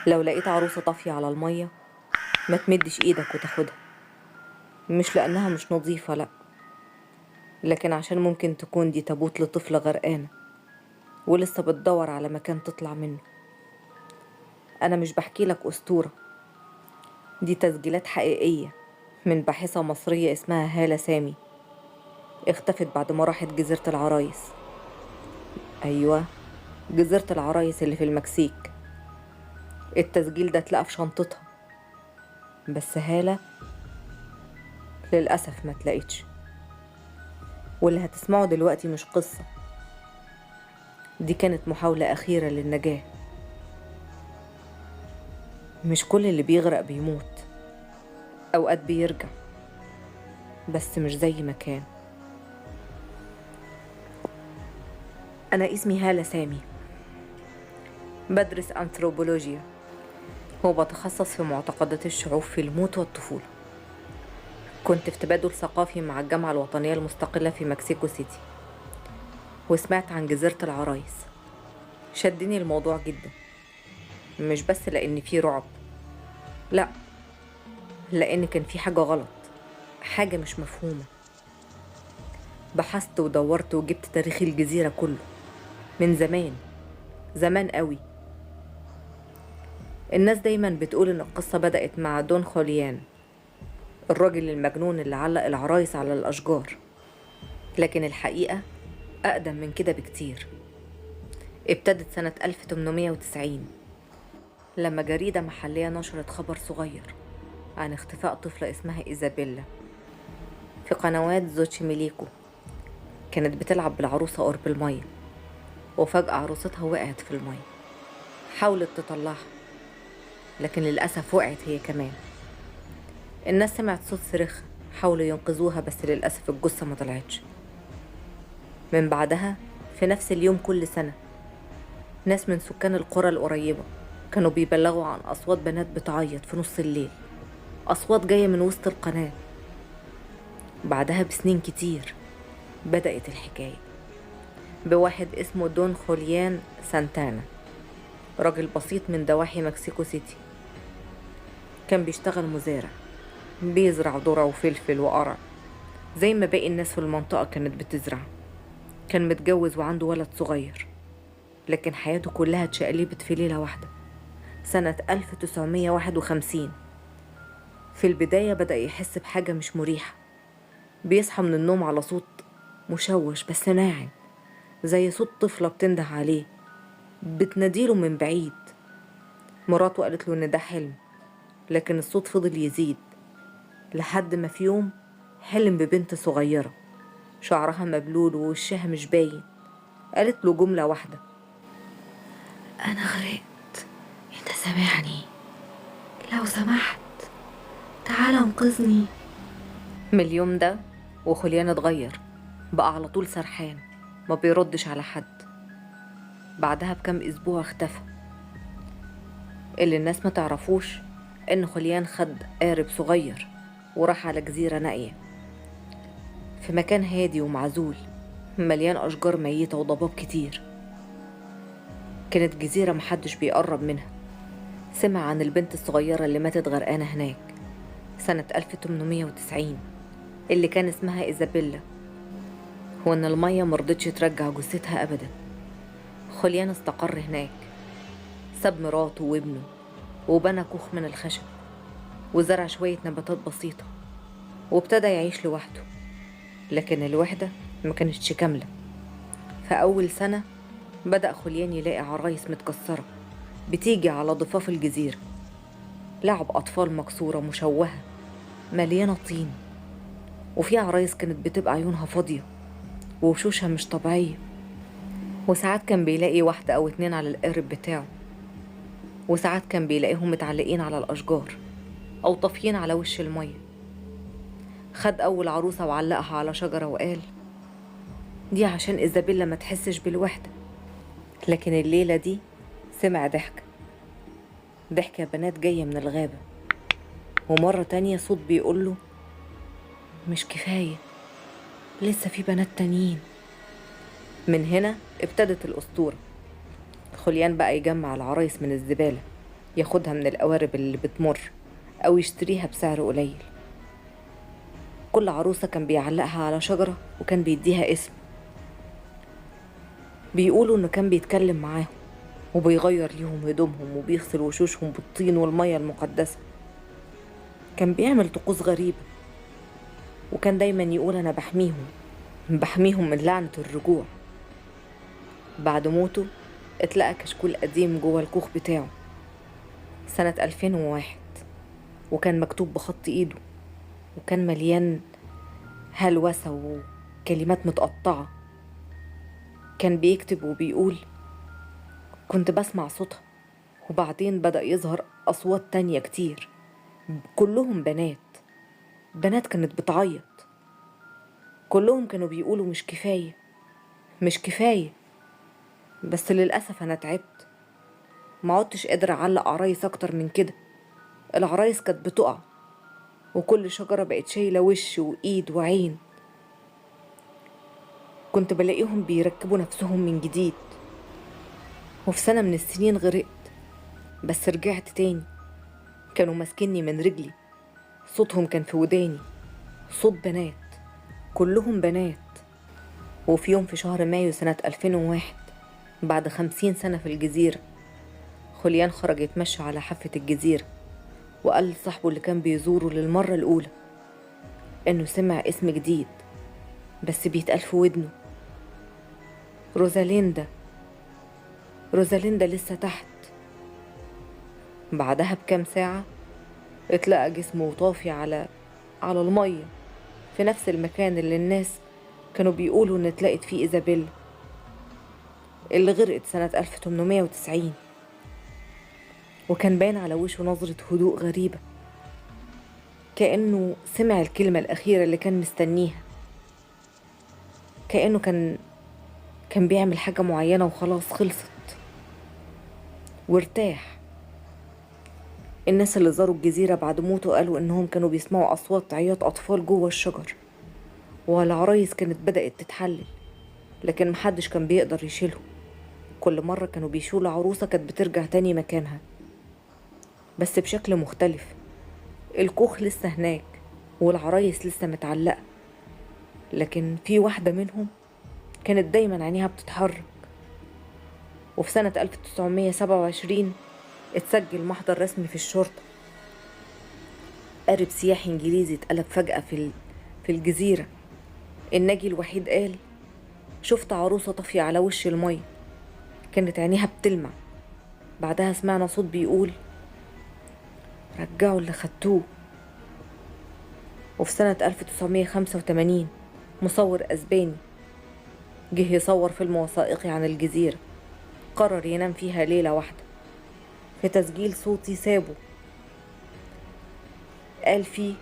لو لقيت عروسة طافية على المية ما تمدش ايدك وتاخدها، مش لأنها مش نظيفة لأ، لكن عشان ممكن تكون دي تابوت لطفلة غرقانة ولسه بتدور على مكان تطلع منه. أنا مش بحكي لك أسطورة، دي تسجيلات حقيقية من باحثة مصرية اسمها هالة سامي، اختفت بعد ما راحت جزيرة العرايس. أيوة، جزيرة العرايس اللي في المكسيك. التسجيل ده اتلقى في شنطتها، بس هالة للأسف ما تلاقيتش. واللي هتسمعه دلوقتي مش قصة، دي كانت محاولة أخيرة للنجاة. مش كل اللي بيغرق بيموت، أوقات بيرجع، بس مش زي ما كان. أنا اسمي هالة سامي، بدرس أنثروبولوجيا وبتخصص في معتقدات الشعوب في الموت والطفولة. كنت في تبادل ثقافي مع الجامعة الوطنية المستقلة في مكسيكو سيتي، وسمعت عن جزيرة العرايس. شدني الموضوع جدا، مش بس لأن فيه رعب، لأ، لأن كان فيه حاجة غلط، حاجة مش مفهومة. بحثت ودورت وجبت تاريخ الجزيرة كله من زمان، زمان قوي. الناس دايما بتقول إن القصة بدأت مع دون خوليان، الراجل المجنون اللي علق العرايس على الأشجار، لكن الحقيقة أقدم من كده بكتير. ابتدت سنة 1890 لما جريدة محلية نشرت خبر صغير عن اختفاء طفلة اسمها إيزابيلا في قنوات زوتشيميليكو. كانت بتلعب بالعروسة قرب المية، وفجأة عروستها وقعت في المية. حاولت تطلعها، لكن للأسف وقعت هي كمان. الناس سمعت صوت صريخ، حاولوا ينقذوها، بس للأسف الجثة ما طلعتش. من بعدها في نفس اليوم كل سنة ناس من سكان القرى القريبة كانوا بيبلغوا عن أصوات بنات بتعيط في نص الليل، أصوات جاية من وسط القناة. بعدها بسنين كتير بدأت الحكاية بواحد اسمه دون خوليان سانتانا، راجل بسيط من ضواحي مكسيكو سيتي. كان بيشتغل مزارع، بيزرع ذرة وفلفل وقرع زي ما باقي الناس في المنطقة كانت بتزرع. كان متجوز وعنده ولد صغير، لكن حياته كلها اتشقلبت في ليلة واحدة سنة 1951. في البداية بدأ يحس بحاجة مش مريحة، بيصحى من النوم على صوت مشوش بس ناعم، زي صوت طفلة بتنده عليه، بتناديله من بعيد. مراته قالت له إن ده حلم، لكن الصوت فضل يزيد لحد ما في يوم حلم ببنت صغيرة شعرها مبلول ووشها مش باين. قالت له جملة واحدة: أنا غرقت، أنت سامعني؟ لو سمحت تعال انقذني. من اليوم ده وخليان اتغير، بقى على طول سرحان، ما بيردش على حد. بعدها بكم أسبوع اختفى. اللي الناس ما تعرفوش إن خليان خد قارب صغير وراح على جزيرة نائية في مكان هادي ومعزول مليان أشجار ميتة وضباب كتير. كانت جزيرة محدش بيقرب منها. سمع عن البنت الصغيرة اللي ماتت غرقانة هناك سنة 1890 اللي كان اسمها إيزابيلا، وإن المية مرضتش ترجع جثتها أبدا. خليان استقر هناك، ساب مراته وابنه وبنى كوخ من الخشب وزرع شوية نباتات بسيطة وابتدى يعيش لوحده. لكن الوحدة ما كانتش كاملة. في أول سنة بدأ خليان يلاقي عرايس متكسرة بتيجي على ضفاف الجزيرة، لعب أطفال مكسورة مشوهة مليانة طين، وفي عرايس كانت بتبقى عيونها فاضية ووشوشها مش طبيعية. وساعات كان بيلاقي واحدة أو اتنين على القارب بتاعه، وساعات كان بيلاقيهم متعلقين على الأشجار أو طافيين على وش المية. خد أول عروسة وعلقها على شجرة وقال: دي عشان إيزابيلا ما تحسش بالوحدة. لكن الليلة دي سمع ضحكة بنات جاية من الغابة، ومرة تانية صوت بيقوله: مش كفاية، لسه في بنات تانيين. من هنا ابتدت الأسطورة. خليان بقى يجمع العرايس من الزبالة ياخدها من القوارب اللي بتمر أو يشتريها بسعر قليل. كل عروسة كان بيعلقها على شجرة وكان بيديها اسم. بيقولوا إنه كان بيتكلم معاهم وبيغير ليهم هدومهم وبيغسل وشوشهم بالطين والمية المقدسة. كان بيعمل طقوس غريبة، وكان دايما يقول أنا بحميهم من لعنة الرجوع. بعد موته اتلقى كشكول قديم جوه الكوخ بتاعه سنة 2001، وكان مكتوب بخط ايده، وكان مليان هلوسة وكلمات متقطعة. كان بيكتب وبيقول كنت بسمع صوتها، وبعدين بدأ يظهر أصوات تانية كتير، كلهم بنات كانت بتعيط. كلهم كانوا بيقولوا مش كفاية. بس للأسف أنا تعبت، ما عدتش قادرة أعلق عرايس أكتر من كده. العرايس كانت بتقع، وكل شجرة بقت شايلة وش وإيد وعين. كنت بلاقيهم بيركبوا نفسهم من جديد. وفي سنة من السنين غرقت، بس رجعت تاني. كانوا ماسكني من رجلي، صوتهم كان في وداني، صوت بنات، كلهم بنات. وفي يوم في شهر مايو سنة 2001، بعد 50 سنة في الجزيرة، خوليان خرج يتمشى على حافة الجزيرة، وقال لصاحبه اللي كان بيزوره للمرة الأولى إنه سمع اسم جديد بس بيتقال في ودنه: روزاليندا. روزاليندا لسه تحت. بعدها بكام ساعة اتلقى جسمه طافي على المية في نفس المكان اللي الناس كانوا بيقولوا إن اتلقت فيه إيزابيلا اللي غرقت سنة 1890. وكان باين على وشه نظرة هدوء غريبة، كأنه سمع الكلمة الأخيرة اللي كان مستنيها، كأنه كان بيعمل حاجة معينة وخلاص خلصت وارتاح. الناس اللي زاروا الجزيرة بعد موته قالوا إنهم كانوا بيسمعوا أصوات عياط أطفال جوه الشجر، والعرايس كانت بدأت تتحلل، لكن محدش كان بيقدر يشيلهم. كل مرة كانوا بيشيلوا عروسة كانت بترجع تاني مكانها، بس بشكل مختلف. الكوخ لسه هناك والعرايس لسه متعلقة، لكن في واحدة منهم كانت دايما عينيها بتتحرك. وفي سنة 1927 اتسجل محضر رسمي في الشرطة. قارب سياحي انجليزي اتقلب فجأة في الجزيرة. الناجي الوحيد قال: شفت عروسة طافية على وش المية، كانت عينيها بتلمع. بعدها سمعنا صوت بيقول: رجعوا اللي خدتوه. وفي سنة 1985 مصور أسباني جه يصور فيلم وثائقي عن الجزيرة، قرر ينام فيها ليلة واحدة. في تسجيل صوتي سابه قال فيه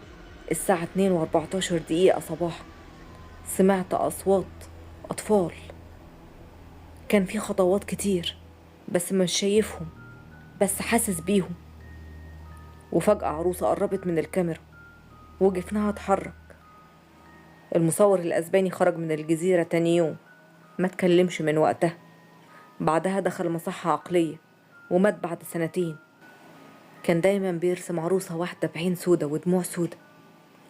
الساعة 2:14 صباحا سمعت أصوات أطفال. كان في خطوات كتير بس مش شايفهم، بس حاسس بيهم. وفجأة عروسة قربت من الكاميرا وجفنها اتحرك. المصور الأسباني خرج من الجزيرة تاني يوم، ما تكلمش من وقتها. بعدها دخل مصحة عقلية ومات بعد 2 سنين. كان دايما بيرسم عروسة واحدة بعين سودة ودموع سودة.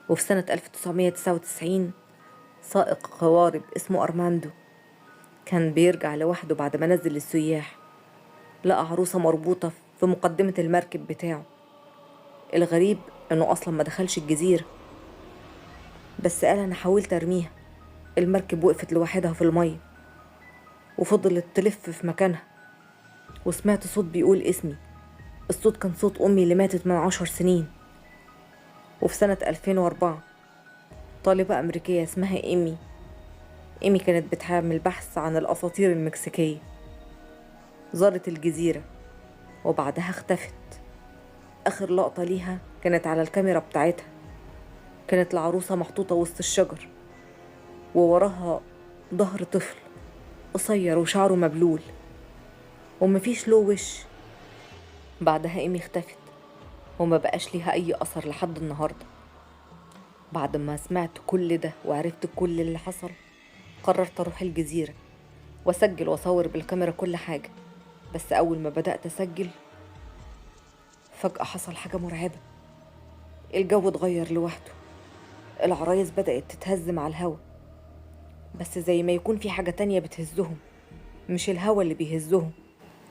وفي سنة 1999 سائق قوارب اسمه أرماندو كان بيرجع لوحده بعد ما نزل السياح، لقى عروسة مربوطة في مقدمة المركب بتاعه. الغريب انه اصلا ما دخلش الجزيرة، بس قال انا حاولت ارميها. المركب وقفت لوحدها في المية وفضلت تلف في مكانها، وسمعت صوت بيقول اسمي. الصوت كان صوت امي اللي ماتت من 10 سنين. وفي سنة 2004 طالبة امريكية اسمها ايمي كانت بتعمل بحث عن الاساطير المكسيكية، زارت الجزيرة وبعدها اختفت. اخر لقطة ليها كانت على الكاميرا بتاعتها، كانت العروسة محطوطة وسط الشجر ووراها ظهر طفل قصير وشعره مبلول ومفيش له وش. بعدها ايمي اختفت وما بقاش ليها اي اثر لحد النهاردة. بعد ما سمعت كل ده وعرفت كل اللي حصل، قررت اروح الجزيرة واسجل واصور بالكاميرا كل حاجة. بس اول ما بدأت اسجل فجأة حصل حاجة مرعبة. الجو اتغير لوحده، العرايس بدأت تتهز مع الهوا، بس زي ما يكون في حاجة تانية بتهزهم، مش الهوا اللي بيهزهم.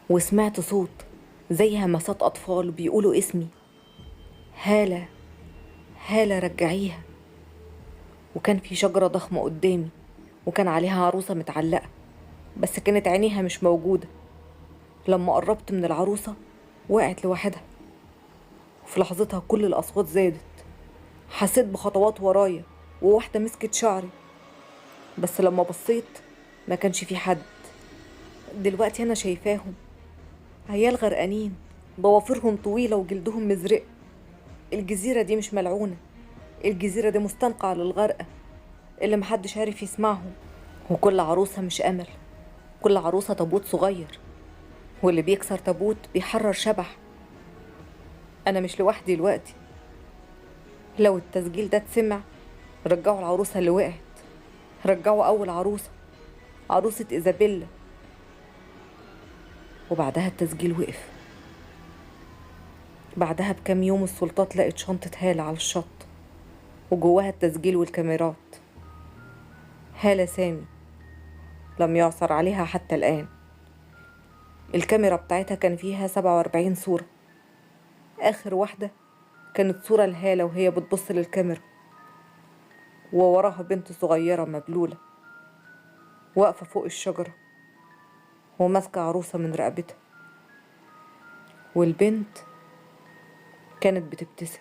وسمعت صوت زي همسات أطفال بيقولوا اسمي: هالة، هالة رجعيها. وكان في شجرة ضخمة قدامي، وكان عليها عروسة متعلقة، بس كانت عينيها مش موجودة. لما قربت من العروسة وقعت لوحدها، وفي لحظتها كل الأصوات زادت. حسيت بخطوات ورايا، وواحدة مسكت شعري، بس لما بصيت ما كانش في حد. دلوقتي أنا شايفاهم، عيال غرقانين، ضوافرهم طويلة وجلدهم مزرق. الجزيرة دي مش ملعونة، الجزيرة دي مستنقع للغرقة اللي محدش عارف يسمعهم. وكل عروسة مش أمل، كل عروسة تابوت صغير، واللي بيكسر تابوت بيحرر شبح. أنا مش لوحدي دلوقتي. لو التسجيل ده اتسمع، رجعوا العروسة اللي وقعت، رجعوا أول عروسة، عروسة إيزابيلا. وبعدها التسجيل وقف. بعدها بكام يوم السلطات لقت شنطة هالة على الشط، وجواها التسجيل والكاميرات. هالة سامي لم يعثر عليها حتى الآن. الكاميرا بتاعتها كان فيها 47 صورة. آخر واحدة كانت صورة لهالة وهي بتبص للكاميرا، ووراها بنت صغيرة مبلولة واقفة فوق الشجرة وماسكة عروسة من رقبتها، والبنت كانت بتبتسم.